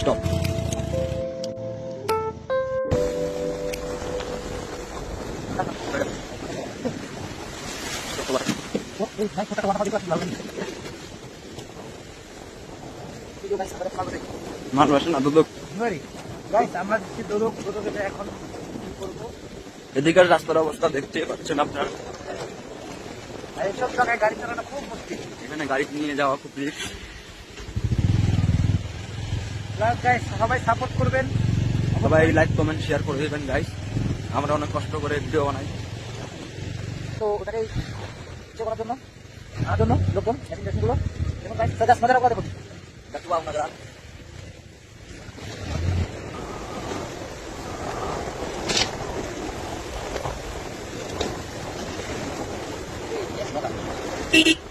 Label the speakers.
Speaker 1: Stop. মানুষ আসে না দুদক, এদিকের রাস্তার অবস্থা দেখতে পাচ্ছেন আপনারা।
Speaker 2: এইসব জায়গায় গাড়ি চালানো খুব মুশকিল।
Speaker 1: এখানে গাড়ি নিয়ে যাওয়া খুব রিস্ক।
Speaker 2: সবাই সাপোর্ট করবেন,
Speaker 1: সবাই লাইক কমেন্ট শেয়ার করে দেবেন গাইস। আমরা অনেক কষ্ট করে ভিডিও বানাই,
Speaker 2: তো ওটাকে ইচ্ছে করার জন্য আনার জন্য লোকজন গুলো এবং গাছ মজার কথা দেখুন। দেখবো আপনারা
Speaker 1: Beep.